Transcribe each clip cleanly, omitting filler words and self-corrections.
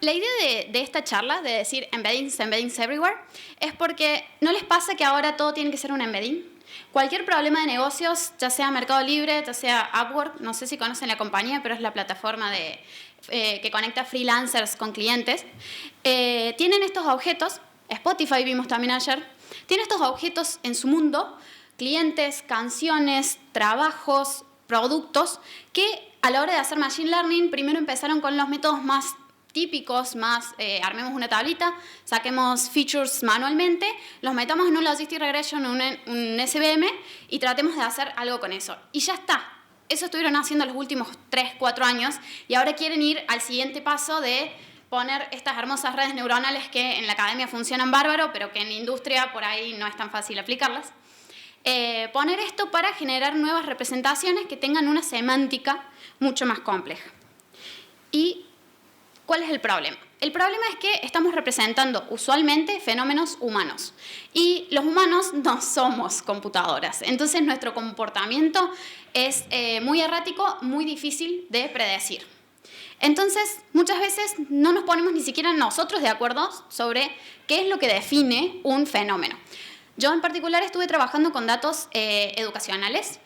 La idea de esta charla, de decir embeddings, embeddings everywhere, es porque ¿no les pasa que ahora todo tiene que ser un embedding? Cualquier problema de negocios, ya sea Mercado Libre, ya sea Upwork, no sé si conocen la compañía, pero es la plataforma que conecta freelancers con clientes, tienen estos objetos, Spotify vimos también ayer, tiene estos objetos en su mundo, clientes, canciones, trabajos, productos, que a la hora de hacer Machine Learning primero empezaron con los métodos más típicos, más armemos una tablita, saquemos features manualmente, los metamos en un Logistic Regression, un SVM y tratemos de hacer algo con eso. Y ya está. Eso estuvieron haciendo los últimos 3, 4 años y ahora quieren ir al siguiente paso de poner estas hermosas redes neuronales que en la academia funcionan bárbaro, pero que en la industria por ahí no es tan fácil aplicarlas. Poner esto para generar nuevas representaciones que tengan una semántica mucho más compleja. ¿Y cuál es el problema? El problema es que estamos representando usualmente fenómenos humanos y los humanos no somos computadoras, entonces nuestro comportamiento es muy errático, muy difícil de predecir. Entonces, muchas veces no nos ponemos ni siquiera nosotros de acuerdo sobre qué es lo que define un fenómeno. Yo en particular estuve trabajando con datos educacionales.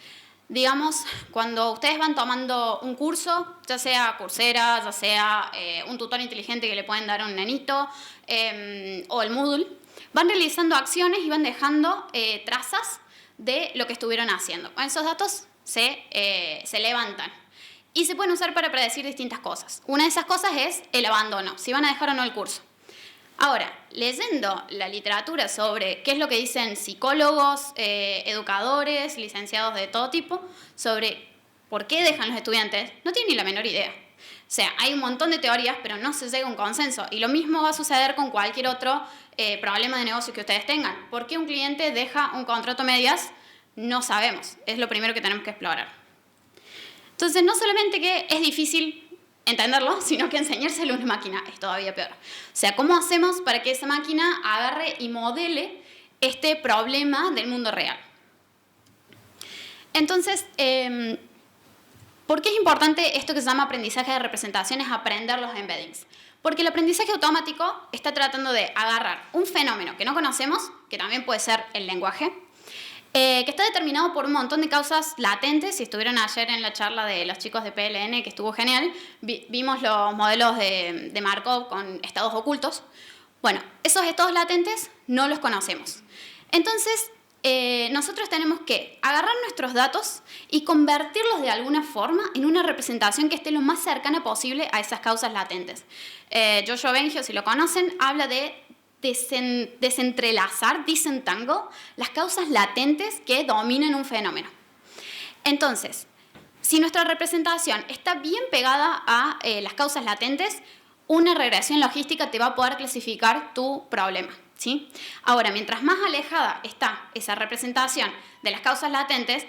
Digamos, cuando ustedes van tomando un curso, ya sea Coursera, ya sea un tutor inteligente que le pueden dar a un nenito, o el Moodle, van realizando acciones y van dejando trazas de lo que estuvieron haciendo. Esos datos se levantan y se pueden usar para predecir distintas cosas. Una de esas cosas es el abandono, si van a dejar o no el curso. Ahora, leyendo la literatura sobre qué es lo que dicen psicólogos, educadores, licenciados de todo tipo, sobre por qué dejan los estudiantes, no tienen ni la menor idea. O sea, hay un montón de teorías, pero no se llega a un consenso. Y lo mismo va a suceder con cualquier otro problema de negocio que ustedes tengan. ¿Por qué un cliente deja un contrato a medias? No sabemos. Es lo primero que tenemos que explorar. Entonces, no solamente que es difícil entenderlo, sino que enseñárselo a una máquina es todavía peor. O sea, ¿cómo hacemos para que esa máquina agarre y modele este problema del mundo real? Entonces, ¿por qué es importante esto que se llama aprendizaje de representaciones, aprender los embeddings? Porque el aprendizaje automático está tratando de agarrar un fenómeno que no conocemos, que también puede ser el lenguaje, que está determinado por un montón de causas latentes. Si estuvieron ayer en la charla de los chicos de PLN, que estuvo genial, vimos los modelos de Markov con estados ocultos. Bueno, esos estados latentes no los conocemos. Entonces, nosotros tenemos que agarrar nuestros datos y convertirlos de alguna forma en una representación que esté lo más cercana posible a esas causas latentes. Joshua Bengio, si lo conocen, habla de desentrelazar, disentangle, las causas latentes que dominan un fenómeno. Entonces, si nuestra representación está bien pegada a las causas latentes, una regresión logística te va a poder clasificar tu problema, ¿sí? Ahora, mientras más alejada está esa representación de las causas latentes,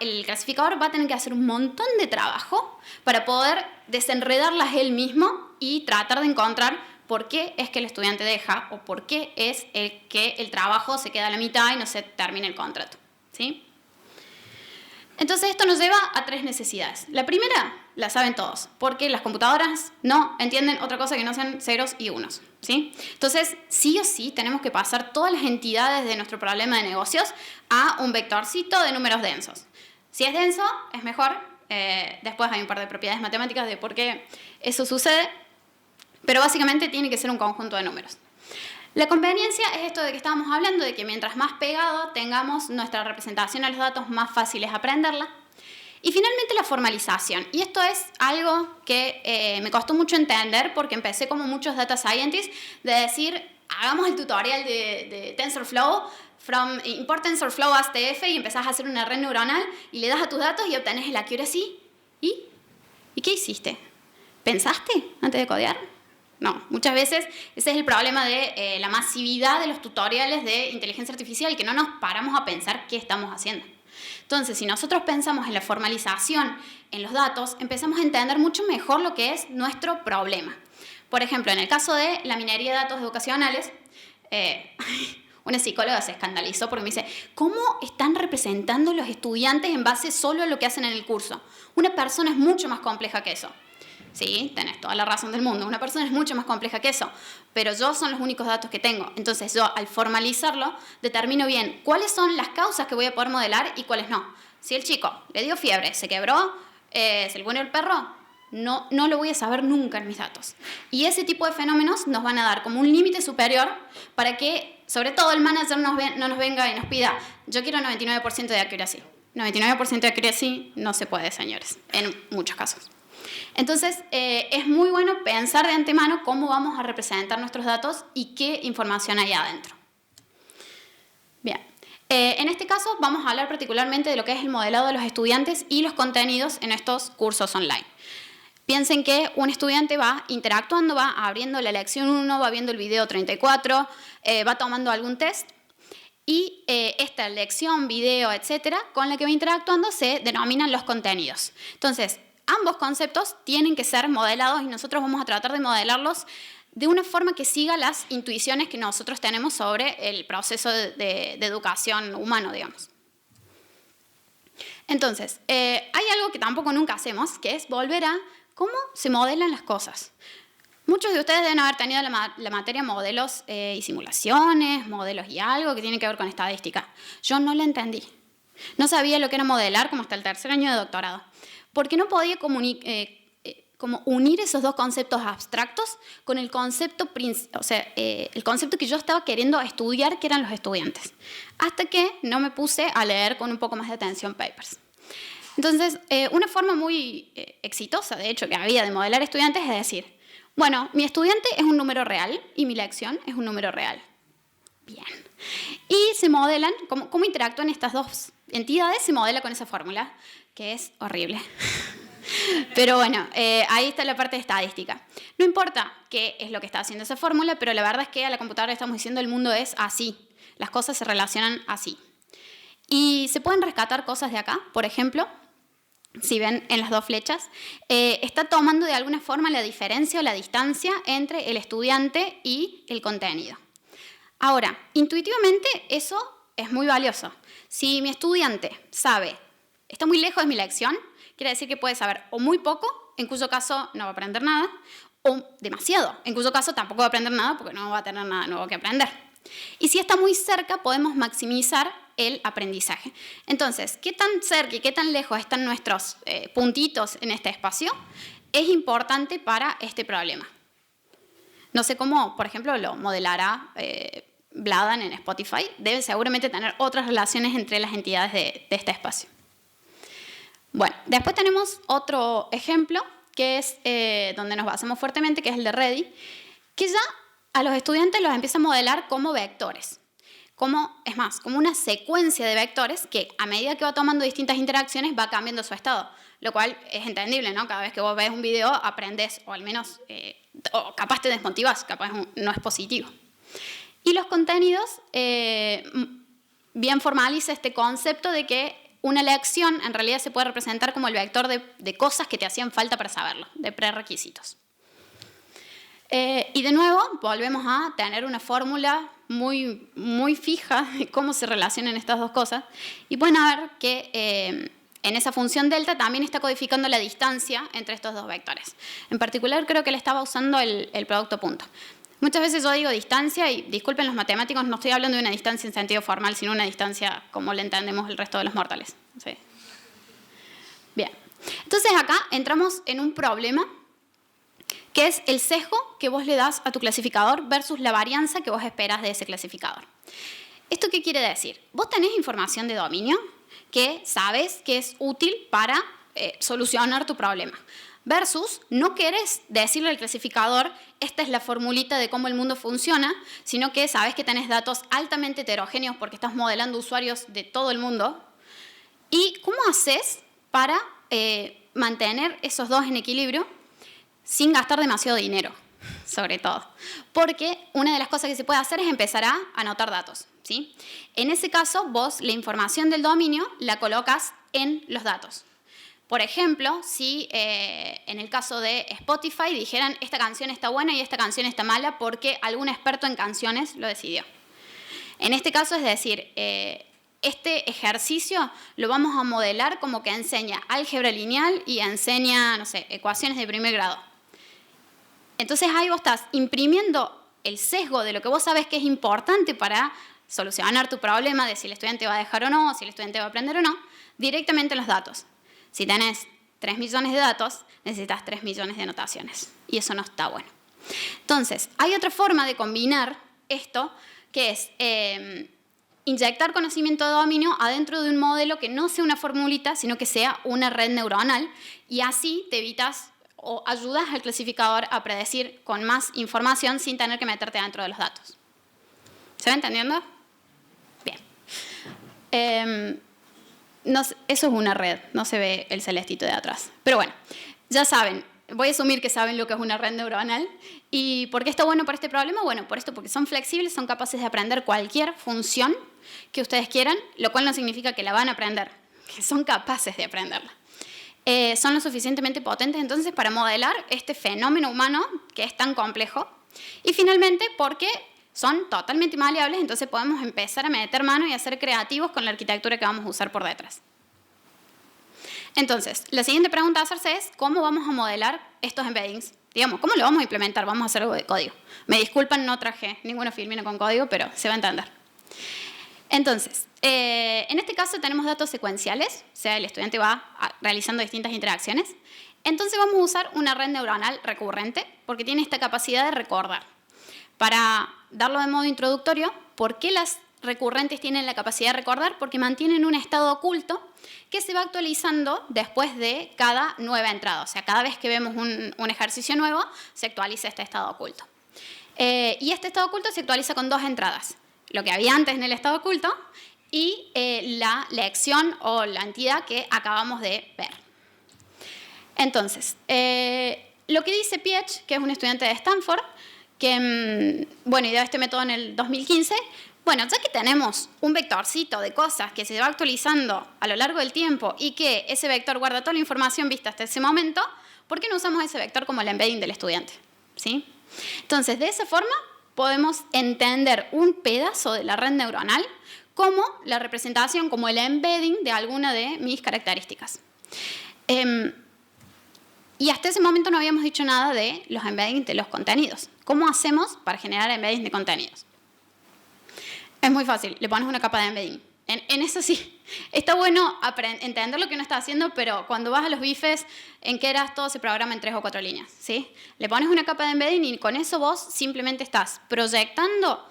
el clasificador va a tener que hacer un montón de trabajo para poder desenredarlas él mismo y tratar de encontrar por qué es que el estudiante deja o por qué es que el trabajo se queda a la mitad y no se termina el contrato, ¿sí? Entonces esto nos lleva a 3 necesidades. La primera la saben todos, porque las computadoras no entienden otra cosa que no sean ceros y unos, ¿sí? Entonces, sí o sí tenemos que pasar todas las entidades de nuestro problema de negocios a un vectorcito de números densos. Si es denso, es mejor. Después hay un par de propiedades matemáticas de por qué eso sucede, pero básicamente tiene que ser un conjunto de números. La conveniencia es esto de que estábamos hablando, de que mientras más pegado tengamos nuestra representación a los datos, más fácil es aprenderla. Y finalmente la formalización. Y esto es algo que me costó mucho entender porque empecé como muchos data scientists de decir, hagamos el tutorial de TensorFlow, import TensorFlow as TF y empezás a hacer una red neuronal y le das a tus datos y obtenés el accuracy. ¿Y qué hiciste? ¿Pensaste antes de codear? No, muchas veces ese es el problema de la masividad de los tutoriales de inteligencia artificial, que no nos paramos a pensar qué estamos haciendo. Entonces, si nosotros pensamos en la formalización en los datos, empezamos a entender mucho mejor lo que es nuestro problema. Por ejemplo, en el caso de la minería de datos educacionales, una psicóloga se escandalizó porque me dice, ¿cómo están representando los estudiantes en base solo a lo que hacen en el curso? Una persona es mucho más compleja que eso. Sí, tenés toda la razón del mundo. Una persona es mucho más compleja que eso, pero yo son los únicos datos que tengo. Entonces yo, al formalizarlo, determino bien cuáles son las causas que voy a poder modelar y cuáles no. Si el chico le dio fiebre, se quebró, se le pone el perro, no lo voy a saber nunca en mis datos. Y ese tipo de fenómenos nos van a dar como un límite superior para que, sobre todo, el manager no nos venga y nos pida, yo quiero 99% de accuracy. 99% de accuracy no se puede, señores, en muchos casos. Entonces, es muy bueno pensar de antemano cómo vamos a representar nuestros datos y qué información hay adentro. Bien, en este caso vamos a hablar particularmente de lo que es el modelado de los estudiantes y los contenidos en estos cursos online. Piensen que un estudiante va interactuando, va abriendo la lección 1, va viendo el video 34, va tomando algún test y esta lección, video, etcétera, con la que va interactuando se denominan los contenidos. Entonces, ambos conceptos tienen que ser modelados y nosotros vamos a tratar de modelarlos de una forma que siga las intuiciones que nosotros tenemos sobre el proceso de educación humano, digamos. Entonces, hay algo que tampoco nunca hacemos, que es volver a cómo se modelan las cosas. Muchos de ustedes deben haber tenido la materia modelos y simulaciones, modelos y algo que tiene que ver con estadística. Yo no la entendí. No sabía lo que era modelar como hasta el tercer año de doctorado. Porque no podía como unir esos dos conceptos abstractos con el concepto, el concepto que yo estaba queriendo estudiar, que eran los estudiantes. Hasta que no me puse a leer con un poco más de atención papers. Entonces, una forma muy exitosa, de hecho, que había de modelar estudiantes es decir, bueno, mi estudiante es un número real y mi lección es un número real. Bien. Y se modelan, ¿cómo interactúan estas dos entidades? Se modela con esa fórmula, que es horrible. Pero bueno, ahí está la parte de estadística. No importa qué es lo que está haciendo esa fórmula, pero la verdad es que a la computadora estamos diciendo el mundo es así. Las cosas se relacionan así. Y se pueden rescatar cosas de acá, por ejemplo, si ven en las dos flechas, está tomando de alguna forma la diferencia o la distancia entre el estudiante y el contenido. Ahora, intuitivamente eso es muy valioso. Si mi estudiante sabe, está muy lejos de mi lección, quiere decir que puede saber o muy poco, en cuyo caso no va a aprender nada, o demasiado, en cuyo caso tampoco va a aprender nada porque no va a tener nada nuevo que aprender. Y si está muy cerca, podemos maximizar el aprendizaje. Entonces, ¿qué tan cerca y qué tan lejos están nuestros puntitos en este espacio? Es importante para este problema. No sé cómo, por ejemplo, lo modelará Bladan en Spotify. Debe seguramente tener otras relaciones entre las entidades de este espacio. Bueno, después tenemos otro ejemplo, que es donde nos basamos fuertemente, que es el de Ready, que ya a los estudiantes los empieza a modelar como vectores. Como una secuencia de vectores que a medida que va tomando distintas interacciones va cambiando su estado, lo cual es entendible, ¿no? Cada vez que vos ves un video aprendes, o al menos, o capaz te desmotivas, capaz no es positivo. Y los contenidos, bien formaliza este concepto de que una lección en realidad se puede representar como el vector de cosas que te hacían falta para saberlo, de prerequisitos. Y de nuevo, volvemos a tener una fórmula muy, muy fija de cómo se relacionan estas dos cosas. Y pueden ver que en esa función delta también está codificando la distancia entre estos dos vectores. En particular, creo que le estaba usando el producto punto. Muchas veces yo digo distancia y disculpen los matemáticos, no estoy hablando de una distancia en sentido formal, sino una distancia como la entendemos el resto de los mortales. ¿Sí? Bien. Entonces acá entramos en un problema que es el sesgo que vos le das a tu clasificador versus la varianza que vos esperás de ese clasificador. ¿Esto qué quiere decir? Vos tenés información de dominio que sabes que es útil para solucionar tu problema. Versus, no querés decirle al clasificador, esta es la formulita de cómo el mundo funciona, sino que sabes que tenés datos altamente heterogéneos porque estás modelando usuarios de todo el mundo. ¿Y cómo haces para mantener esos dos en equilibrio sin gastar demasiado dinero, sobre todo? Porque una de las cosas que se puede hacer es empezar a anotar datos, ¿sí? En ese caso, vos la información del dominio la colocas en los datos. Por ejemplo, si en el caso de Spotify dijeran esta canción está buena y esta canción está mala porque algún experto en canciones lo decidió. En este caso es decir, este ejercicio lo vamos a modelar como que enseña álgebra lineal y enseña, no sé, ecuaciones de primer grado. Entonces ahí vos estás imprimiendo el sesgo de lo que vos sabés que es importante para solucionar tu problema de si el estudiante va a dejar o no, si el estudiante va a aprender o no, directamente en los datos. Si tenés 3 millones de datos, necesitas 3 millones de anotaciones. Y eso no está bueno. Entonces, hay otra forma de combinar esto, que es inyectar conocimiento de dominio adentro de un modelo que no sea una formulita, sino que sea una red neuronal. Y así te evitas o ayudas al clasificador a predecir con más información sin tener que meterte dentro de los datos. ¿Se va entendiendo? Bien. No, eso es una red, no se ve el celestito de atrás. Pero bueno, ya saben, voy a asumir que saben lo que es una red neuronal. ¿Y por qué está bueno para este problema? Bueno, por esto, porque son flexibles, son capaces de aprender cualquier función que ustedes quieran, lo cual no significa que la van a aprender, que son capaces de aprenderla. Son lo suficientemente potentes entonces para modelar este fenómeno humano que es tan complejo. Y finalmente, porque son totalmente maleables, entonces podemos empezar a meter mano y a ser creativos con la arquitectura que vamos a usar por detrás. Entonces, la siguiente pregunta a hacerse es, ¿cómo vamos a modelar estos embeddings? Digamos, ¿cómo lo vamos a implementar? Vamos a hacer algo de código. Me disculpan, no traje ninguna filmina con código, pero se va a entender. Entonces, en este caso tenemos datos secuenciales, o sea, el estudiante va realizando distintas interacciones. Entonces vamos a usar una red neuronal recurrente, porque tiene esta capacidad de recordar. Para darlo de modo introductorio, ¿por qué las recurrentes tienen la capacidad de recordar? Porque mantienen un estado oculto que se va actualizando después de cada nueva entrada. O sea, cada vez que vemos un ejercicio nuevo, se actualiza este estado oculto. Y este estado oculto se actualiza con 2 entradas. Lo que había antes en el estado oculto y la lección o la entidad que acabamos de ver. Entonces, lo que dice Piech, que es un estudiante de Stanford, que bueno, ideó este método en el 2015, bueno, ya que tenemos un vectorcito de cosas que se va actualizando a lo largo del tiempo y que ese vector guarda toda la información vista hasta ese momento, ¿por qué no usamos ese vector como el embedding del estudiante? ¿Sí? Entonces, de esa forma podemos entender un pedazo de la red neuronal como la representación, como el embedding de alguna de mis características. Y hasta ese momento no habíamos dicho nada de los embeddings de los contenidos. ¿Cómo hacemos para generar embeddings de contenidos? Es muy fácil, le pones una capa de embedding. En eso sí, está bueno entender lo que uno está haciendo, pero cuando vas a los bifes, en Keras todo se programa en 3 o 4 líneas, ¿sí? Le pones una capa de embedding y con eso vos simplemente estás proyectando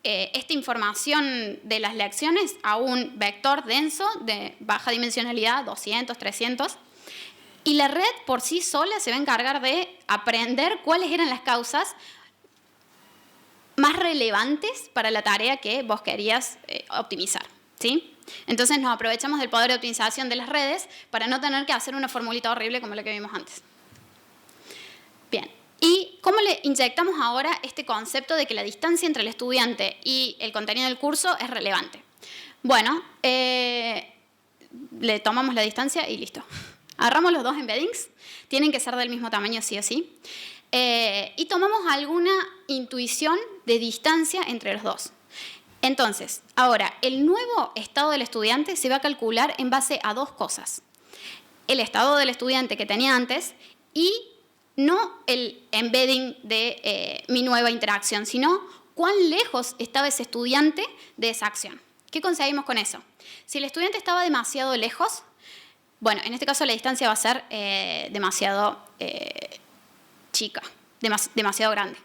esta información de las lecciones a un vector denso de baja dimensionalidad, 200, 300, y la red por sí sola se va a encargar de aprender cuáles eran las causas más relevantes para la tarea que vos querías optimizar, ¿sí? Entonces nos aprovechamos del poder de optimización de las redes para no tener que hacer una formulita horrible como la que vimos antes. Bien, ¿y cómo le inyectamos ahora este concepto de que la distancia entre el estudiante y el contenido del curso es relevante? Bueno, le tomamos la distancia y listo. Agarramos los 2 embeddings, tienen que ser del mismo tamaño sí o sí, y tomamos alguna intuición de distancia entre los 2. Entonces, ahora, el nuevo estado del estudiante se va a calcular en base a 2 cosas. El estado del estudiante que tenía antes y no el embedding de mi nueva interacción, sino cuán lejos estaba ese estudiante de esa acción. ¿Qué conseguimos con eso? Si el estudiante estaba demasiado lejos, bueno, en este caso la distancia va a ser demasiado chica, demasiado grande.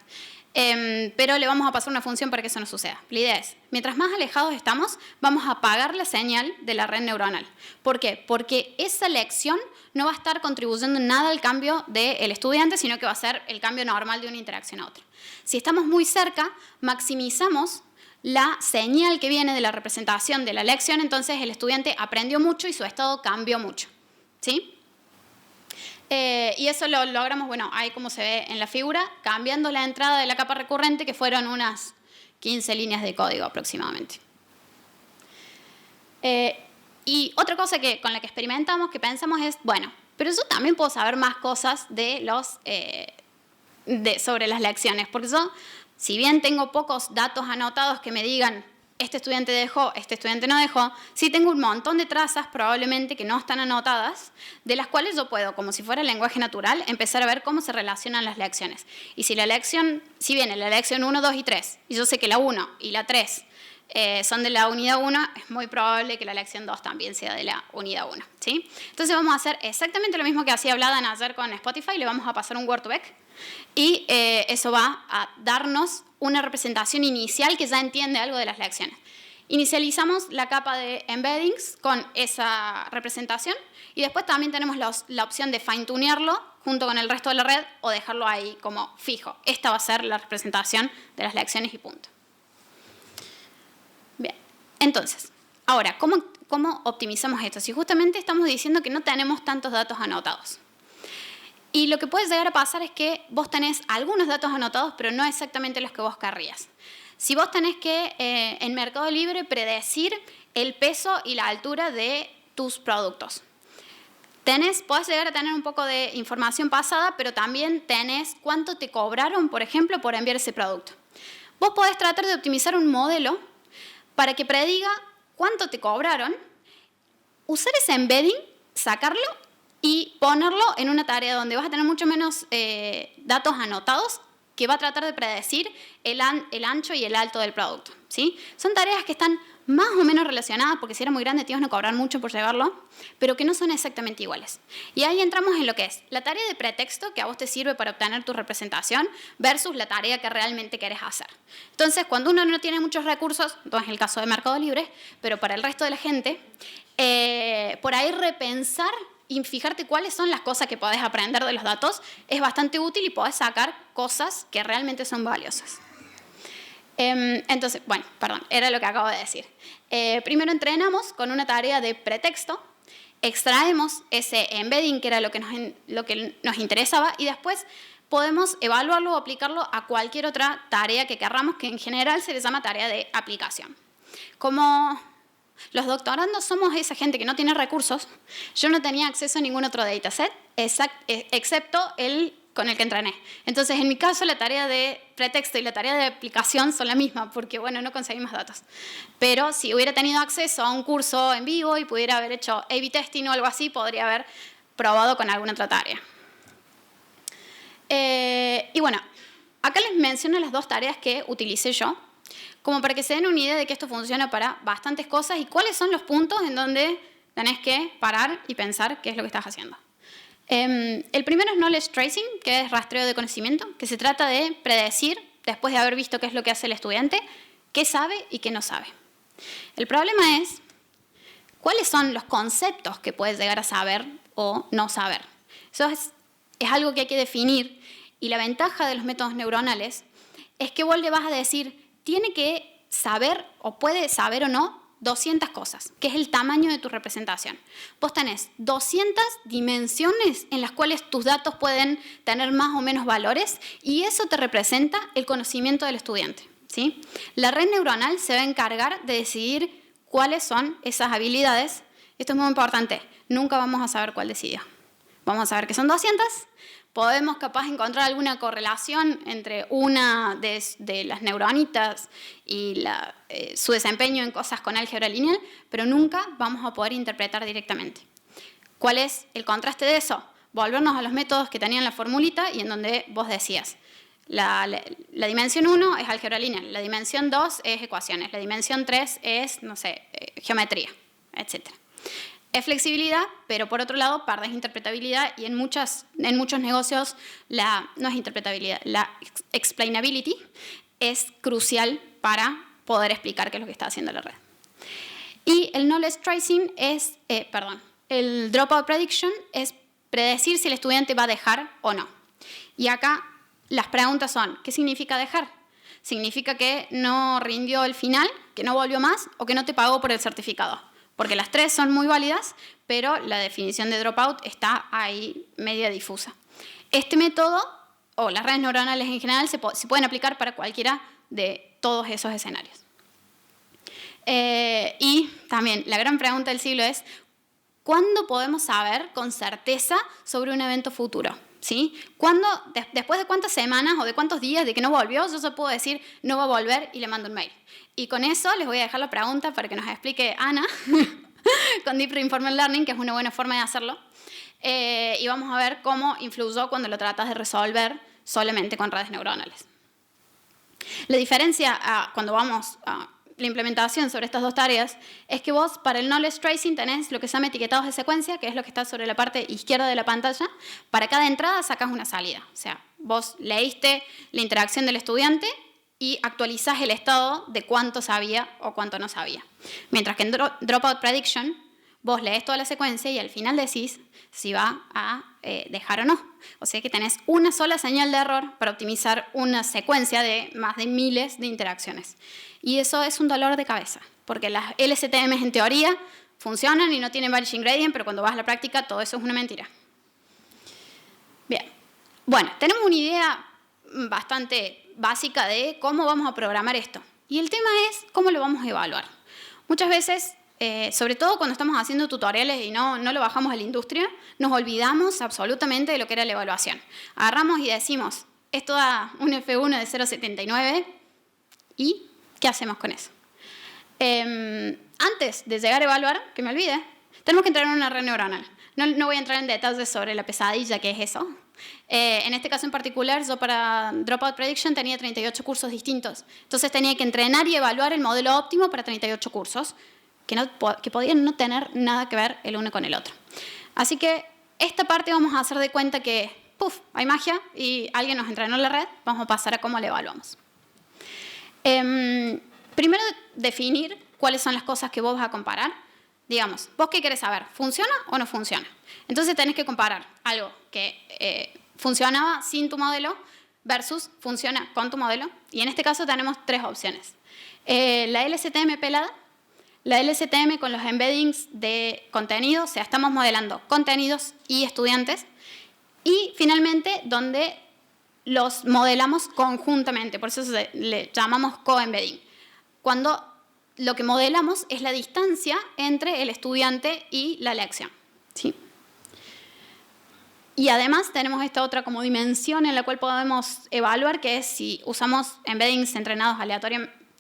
Pero le vamos a pasar una función para que eso no suceda. La idea es, mientras más alejados estamos, vamos a apagar la señal de la red neuronal. ¿Por qué? Porque esa lección no va a estar contribuyendo en nada al cambio del estudiante, sino que va a ser el cambio normal de una interacción a otra. Si estamos muy cerca, maximizamos la señal que viene de la representación de la lección, entonces el estudiante aprendió mucho y su estado cambió mucho, ¿sí? Y eso lo logramos, bueno, ahí como se ve en la figura, cambiando la entrada de la capa recurrente, que fueron unas 15 líneas de código aproximadamente. Y otra cosa con la que experimentamos, que pensamos es, bueno, pero yo también puedo saber más cosas de sobre las lecciones, porque yo, si bien tengo pocos datos anotados que me digan este estudiante dejó, este estudiante no dejó, sí tengo un montón de trazas probablemente que no están anotadas, de las cuales yo puedo, como si fuera lenguaje natural, empezar a ver cómo se relacionan las lecciones. Y si viene la lección 1, 2 y 3, y yo sé que la 1 y la 3 son de la unidad 1, es muy probable que la lección 2 también sea de la unidad 1. ¿Sí? Entonces vamos a hacer exactamente lo mismo que hacía Vladan ayer con Spotify, le vamos a pasar un Word2Vec y eso va a darnos una representación inicial que ya entiende algo de las lecciones. Inicializamos la capa de embeddings con esa representación y después también tenemos la opción de fine-tunearlo junto con el resto de la red o dejarlo ahí como fijo. Esta va a ser la representación de las lecciones y punto. Bien, entonces, ahora, ¿cómo optimizamos esto? Si justamente estamos diciendo que no tenemos tantos datos anotados. Y lo que puede llegar a pasar es que vos tenés algunos datos anotados, pero no exactamente los que vos querrías. Si vos tenés que, en Mercado Libre, predecir el peso y la altura de tus productos. Podés llegar a tener un poco de información pasada, pero también tenés cuánto te cobraron, por ejemplo, por enviar ese producto. Vos podés tratar de optimizar un modelo para que prediga cuánto te cobraron, usar ese embedding, sacarlo y ponerlo en una tarea donde vas a tener mucho menos datos anotados que va a tratar de predecir el ancho y el alto del producto. ¿Sí? Son tareas que están más o menos relacionadas, porque si era muy grande te ibas a cobrar mucho por llevarlo, pero que no son exactamente iguales. Y ahí entramos en lo que es la tarea de pretexto, que a vos te sirve para obtener tu representación, versus la tarea que realmente querés hacer. Entonces, cuando uno no tiene muchos recursos, no es el caso de Mercado Libre, pero para el resto de la gente, por ahí repensar y fijarte cuáles son las cosas que podés aprender de los datos es bastante útil y podés sacar cosas que realmente son valiosas. Entonces, bueno, perdón, era lo que acabo de decir. Primero entrenamos con una tarea de pretexto, extraemos ese embedding que era lo que nos interesaba y después podemos evaluarlo o aplicarlo a cualquier otra tarea que querramos, que en general se le llama tarea de aplicación. Como los doctorandos somos esa gente que no tiene recursos, yo no tenía acceso a ningún otro dataset, excepto el con el que entrené. Entonces, en mi caso, la tarea de pretexto y la tarea de aplicación son la misma, porque, bueno, no conseguí más datos. Pero si hubiera tenido acceso a un curso en vivo y pudiera haber hecho A/B testing o algo así, podría haber probado con alguna otra tarea. Y bueno, acá les menciono las dos tareas que utilicé yo, como para que se den una idea de que esto funciona para bastantes cosas y cuáles son los puntos en donde tenés que parar y pensar qué es lo que estás haciendo. El primero es Knowledge Tracing, que es rastreo de conocimiento, que se trata de predecir, después de haber visto qué es lo que hace el estudiante, qué sabe y qué no sabe. El problema es cuáles son los conceptos que puedes llegar a saber o no saber. Eso es algo que hay que definir y la ventaja de los métodos neuronales es que vos le vas a decir, tiene que saber o puede saber o no 200 cosas, que es el tamaño de tu representación. Vos tenés 200 dimensiones en las cuales tus datos pueden tener más o menos valores y eso te representa el conocimiento del estudiante. ¿Sí? La red neuronal se va a encargar de decidir cuáles son esas habilidades. Esto es muy importante. Nunca vamos a saber cuál decidió. Vamos a saber que son 200. Podemos capaz encontrar alguna correlación entre una de las neuronitas y su desempeño en cosas con álgebra lineal, pero nunca vamos a poder interpretar directamente. ¿Cuál es el contraste de eso? Volvernos a los métodos que tenían la formulita y en donde vos decías, la dimensión 1 es álgebra lineal, la dimensión 2 es ecuaciones, la dimensión 3 es, no sé, geometría, etc. Es flexibilidad, pero por otro lado perdés interpretabilidad y en muchos negocios no es interpretabilidad, la explainability es crucial para poder explicar qué es lo que está haciendo la red. Y el knowledge tracing el dropout prediction es predecir si el estudiante va a dejar o no. Y acá las preguntas son, ¿qué significa dejar? ¿Significa que no rindió el final, que no volvió más o que no te pagó por el certificado? Porque las tres son muy válidas, pero la definición de dropout está ahí media difusa. Este método, o las redes neuronales en general, se pueden aplicar para cualquiera de todos esos escenarios. Y también la gran pregunta del siglo es, ¿cuándo podemos saber con certeza sobre un evento futuro? ¿sí? Después de cuántas semanas o de cuántos días de que no volvió, yo solo puedo decir no va a volver y le mando un mail. Y con eso les voy a dejar la pregunta para que nos explique Ana con Deep Reinforcement Learning, que es una buena forma de hacerlo. Y vamos a ver cómo influyó cuando lo tratas de resolver solamente con redes neuronales. La diferencia cuando vamos a la implementación sobre estas dos tareas es que vos para el knowledge tracing tenés lo que se llama etiquetados de secuencia, que es lo que está sobre la parte izquierda de la pantalla. Para cada entrada sacas una salida. O sea, vos leíste la interacción del estudiante y actualizás el estado de cuánto sabía o cuánto no sabía. Mientras que en Dropout Prediction vos lees toda la secuencia y al final decís si va a dejar o no. O sea que tenés una sola señal de error para optimizar una secuencia de más de miles de interacciones. Y eso es un dolor de cabeza, porque las LSTMs en teoría funcionan y no tienen vanishing gradient, pero cuando vas a la práctica todo eso es una mentira. Bien, bueno, tenemos una idea bastante básica de cómo vamos a programar esto. Y el tema es cómo lo vamos a evaluar. Muchas veces, sobre todo cuando estamos haciendo tutoriales y no lo bajamos a la industria, nos olvidamos absolutamente de lo que era la evaluación. Agarramos y decimos, esto da un F1 de 0,79 y ¿qué hacemos con eso? Antes de llegar a evaluar, que me olvide, tenemos que entrar en una red neuronal. No voy a entrar en detalles sobre la pesadilla que es eso. En este caso en particular, yo para Dropout Prediction tenía 38 cursos distintos. Entonces tenía que entrenar y evaluar el modelo óptimo para 38 cursos, que podían no tener nada que ver el uno con el otro. Así que esta parte vamos a hacer de cuenta que, hay magia y alguien nos entrenó en la red, vamos a pasar a cómo la evaluamos. Primero, definir cuáles son las cosas que vos vas a comparar. Digamos, ¿vos qué querés saber? ¿Funciona o no funciona? Entonces tenés que comparar algo que funcionaba sin tu modelo versus funciona con tu modelo. Y en este caso tenemos tres opciones. La LSTM pelada, la LSTM con los embeddings de contenido, o sea, estamos modelando contenidos y estudiantes. Y finalmente, donde los modelamos conjuntamente, por eso le llamamos co-embedding. Cuando lo que modelamos es la distancia entre el estudiante y la lección, ¿sí? Y además tenemos esta otra como dimensión en la cual podemos evaluar, que es si usamos embeddings entrenados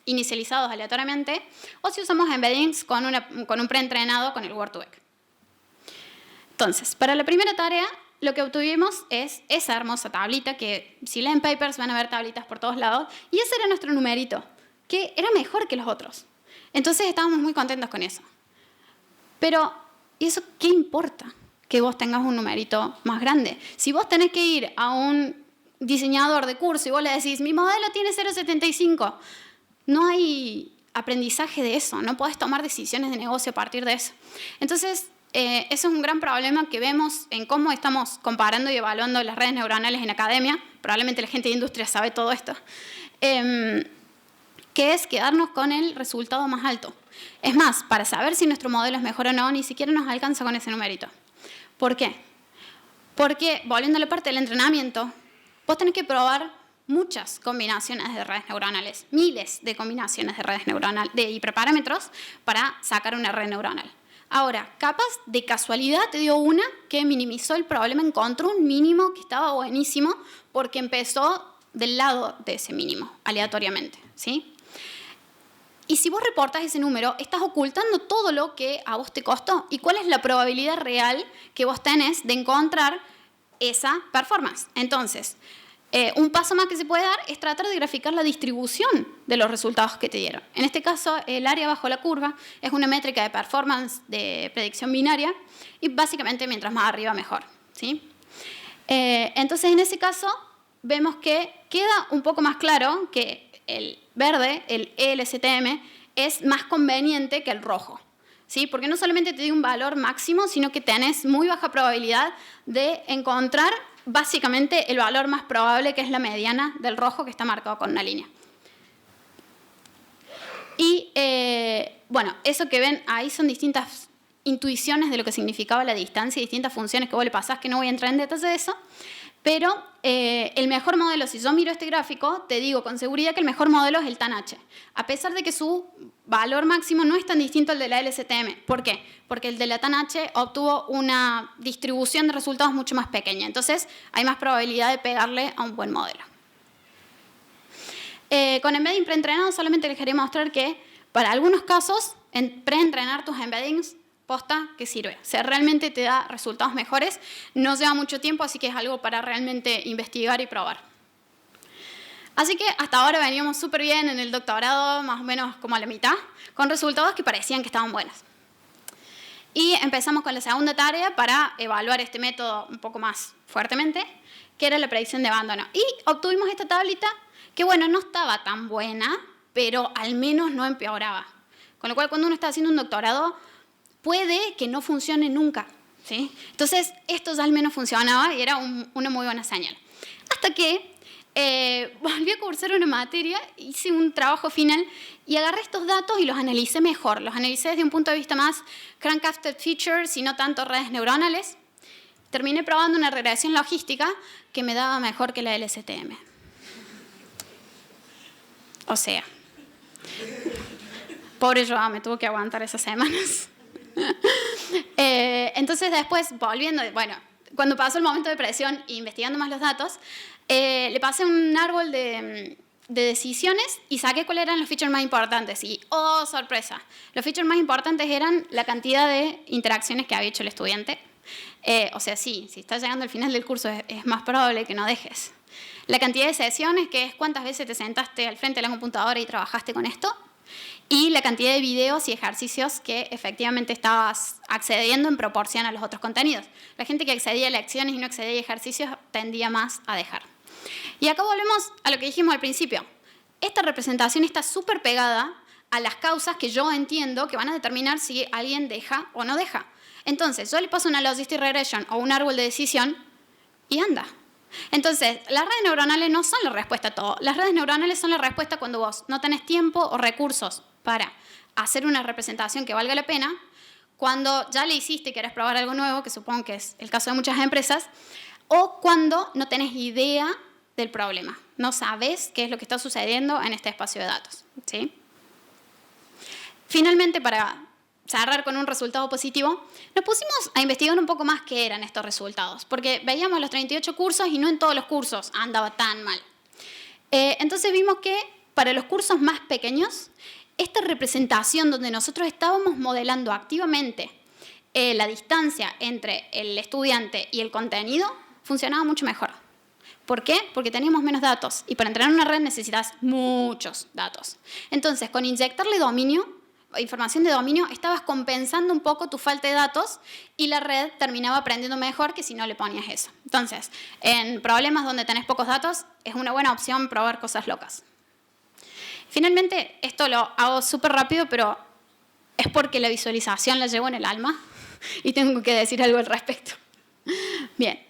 inicializados aleatoriamente o si usamos embeddings con un preentrenado con el Word2Vec. Entonces, para la primera tarea, lo que obtuvimos es esa hermosa tablita, que si leen papers van a ver tablitas por todos lados, y ese era nuestro numerito, que era mejor que los otros. Entonces estábamos muy contentos con eso. Pero, ¿y eso qué importa? Que vos tengas un numerito más grande. Si vos tenés que ir a un diseñador de curso y vos le decís, mi modelo tiene 0,75, no hay aprendizaje de eso, no podés tomar decisiones de negocio a partir de eso. Entonces, eso es un gran problema que vemos en cómo estamos comparando y evaluando las redes neuronales en academia. Probablemente la gente de industria sabe todo esto. Que es quedarnos con el resultado más alto. Es más, para saber si nuestro modelo es mejor o no, ni siquiera nos alcanza con ese numerito. ¿Por qué? Porque, volviendo a la parte del entrenamiento, vos tenés que probar muchas combinaciones de redes neuronales, miles de combinaciones de redes neuronales, de hiperparámetros, para sacar una red neuronal. Ahora, capaz de casualidad te dio una que minimizó el problema, encontró un mínimo que estaba buenísimo porque empezó del lado de ese mínimo, aleatoriamente, ¿sí? Y si vos reportas ese número, estás ocultando todo lo que a vos te costó. ¿Y cuál es la probabilidad real que vos tenés de encontrar esa performance? Entonces, un paso más que se puede dar es tratar de graficar la distribución de los resultados que te dieron. En este caso, el área bajo la curva es una métrica de performance de predicción binaria y básicamente mientras más arriba mejor, ¿sí? Entonces, en ese caso, vemos que queda un poco más claro que el verde, el LSTM, es más conveniente que el rojo, ¿sí? Porque no solamente te dio un valor máximo, sino que tenés muy baja probabilidad de encontrar básicamente el valor más probable, que es la mediana del rojo, que está marcado con una línea. Y bueno, eso que ven ahí son distintas intuiciones de lo que significaba la distancia y distintas funciones que vos le pasás, que no voy a entrar en detalle de eso. Pero el mejor modelo, si yo miro este gráfico, te digo con seguridad que el mejor modelo es el TAN-H, a pesar de que su valor máximo no es tan distinto al de la LSTM. ¿Por qué? Porque el de la TAN-H obtuvo una distribución de resultados mucho más pequeña, entonces hay más probabilidad de pegarle a un buen modelo. Con embedding preentrenado solamente les quería mostrar que para algunos casos, preentrenar tus embeddings posta que sirve. O sea, realmente te da resultados mejores. No lleva mucho tiempo, así que es algo para realmente investigar y probar. Así que hasta ahora veníamos súper bien en el doctorado, más o menos como a la mitad, con resultados que parecían que estaban buenos. Y empezamos con la segunda tarea para evaluar este método un poco más fuertemente, que era la predicción de abandono. Y obtuvimos esta tablita que, bueno, no estaba tan buena, pero al menos no empeoraba. Con lo cual, cuando uno está haciendo un doctorado, puede que no funcione nunca, ¿sí? Entonces, esto ya al menos funcionaba y era una muy buena señal. Hasta que volví a cursar una materia, hice un trabajo final y agarré estos datos y los analicé mejor. Los analicé desde un punto de vista más crank-after features y no tanto redes neuronales. Terminé probando una regresión logística que me daba mejor que la LSTM. O sea, pobre Joao, me tuvo que aguantar esas semanas. Entonces después, volviendo, bueno, cuando pasó el momento de presión e investigando más los datos, le pasé un árbol de decisiones y saqué cuáles eran los features más importantes. Y, oh, sorpresa, los features más importantes eran la cantidad de interacciones que había hecho el estudiante. O sea, sí, si estás llegando al final del curso es más probable que no dejes. La cantidad de sesiones, que es cuántas veces te sentaste al frente de la computadora y trabajaste con esto. Y la cantidad de videos y ejercicios que efectivamente estabas accediendo en proporción a los otros contenidos. La gente que accedía a lecciones y no accedía a ejercicios tendía más a dejar. Y acá volvemos a lo que dijimos al principio. Esta representación está súper pegada a las causas que yo entiendo que van a determinar si alguien deja o no deja. Entonces, yo le paso una logistic regression o un árbol de decisión y anda. Entonces, las redes neuronales no son la respuesta a todo. Las redes neuronales son la respuesta cuando vos no tenés tiempo o recursos para hacer una representación que valga la pena, cuando ya le hiciste y querés probar algo nuevo, que supongo que es el caso de muchas empresas, o cuando no tenés idea del problema. No sabés qué es lo que está sucediendo en este espacio de datos, ¿sí? Finalmente, para cerrar con un resultado positivo, nos pusimos a investigar un poco más qué eran estos resultados, porque veíamos los 38 cursos y no en todos los cursos andaba tan mal. Entonces vimos que para los cursos más pequeños, esta representación donde nosotros estábamos modelando activamente la distancia entre el estudiante y el contenido, funcionaba mucho mejor. ¿Por qué? Porque teníamos menos datos y para entrenar una red necesitas muchos datos. Entonces, con inyectarle información de dominio, estabas compensando un poco tu falta de datos y la red terminaba aprendiendo mejor que si no le ponías eso. Entonces, en problemas donde tenés pocos datos, es una buena opción probar cosas locas. Finalmente, esto lo hago súper rápido, pero es porque la visualización la llevo en el alma y tengo que decir algo al respecto. Bien,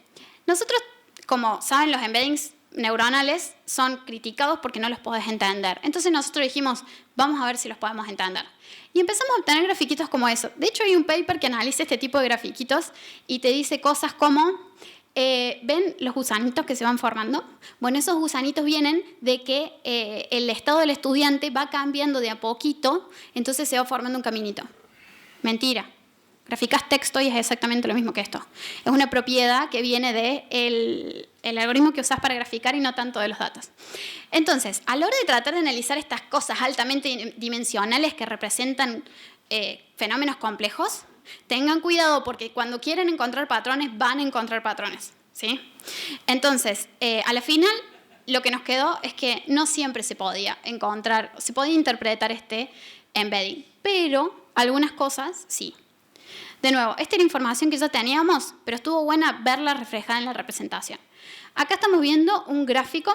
nosotros, como saben, los embeddings neuronales son criticados porque no los podés entender. Entonces nosotros dijimos, vamos a ver si los podemos entender. Y empezamos a obtener grafiquitos como eso. De hecho, hay un paper que analiza este tipo de grafiquitos y te dice cosas como, ¿ven los gusanitos que se van formando? Bueno, esos gusanitos vienen de que el estado del estudiante va cambiando de a poquito, entonces se va formando un caminito. Mentira. Graficás texto y es exactamente lo mismo que esto. Es una propiedad que viene del algoritmo que usás para graficar y no tanto de los datos. Entonces, a la hora de tratar de analizar estas cosas altamente dimensionales que representan fenómenos complejos, tengan cuidado porque cuando quieren encontrar patrones, van a encontrar patrones, ¿sí? Entonces, a la final, lo que nos quedó es que no siempre se podía encontrar, se podía interpretar este embedding, pero algunas cosas sí. De nuevo, esta era información que ya teníamos, pero estuvo buena verla reflejada en la representación. Acá estamos viendo un gráfico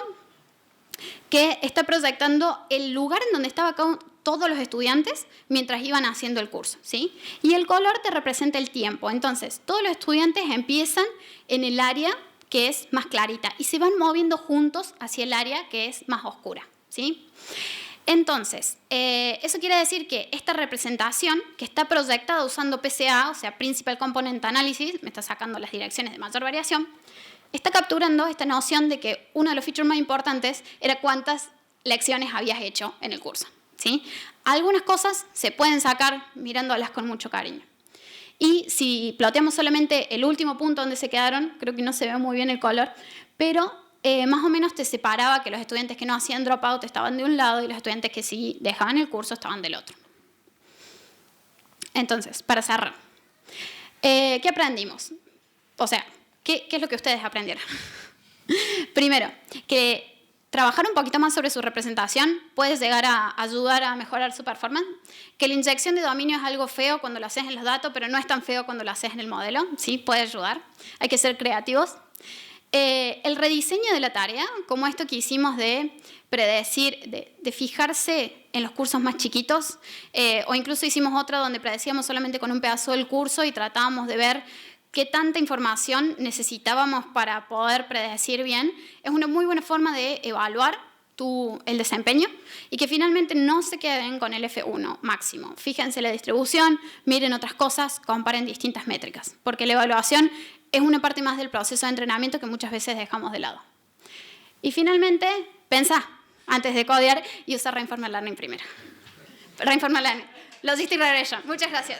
que está proyectando el lugar en donde estaban todos los estudiantes mientras iban haciendo el curso, ¿sí? Y el color te representa el tiempo. Entonces, todos los estudiantes empiezan en el área que es más clarita y se van moviendo juntos hacia el área que es más oscura, ¿sí? Entonces, eso quiere decir que esta representación, que está proyectada usando PCA, o sea, Principal Component Analysis, me está sacando las direcciones de mayor variación, está capturando esta noción de que uno de los features más importantes era cuántas lecciones habías hecho en el curso, ¿sí? Algunas cosas se pueden sacar mirándolas con mucho cariño. Y si ploteamos solamente el último punto donde se quedaron, creo que no se ve muy bien el color, pero más o menos te separaba que los estudiantes que no hacían dropout estaban de un lado y los estudiantes que sí dejaban el curso estaban del otro. Entonces, para cerrar, ¿qué aprendimos? O sea, ¿qué es lo que ustedes aprendieron? Primero, que trabajar un poquito más sobre su representación puede llegar a ayudar a mejorar su performance, que la inyección de dominio es algo feo cuando lo haces en los datos, pero no es tan feo cuando lo haces en el modelo, sí, puede ayudar, hay que ser creativos. El rediseño de la tarea, como esto que hicimos de predecir, de fijarse en los cursos más chiquitos, o incluso hicimos otra donde predecíamos solamente con un pedazo del curso y tratábamos de ver qué tanta información necesitábamos para poder predecir bien, es una muy buena forma de evaluar el desempeño y que finalmente no se queden con el F1 máximo. Fíjense la distribución, miren otras cosas, comparen distintas métricas, porque la evaluación es una parte más del proceso de entrenamiento que muchas veces dejamos de lado. Y finalmente, pensá antes de codear y usa Reinforcement Learning primero. Reinforcement Learning. Logistic Regression. Muchas gracias.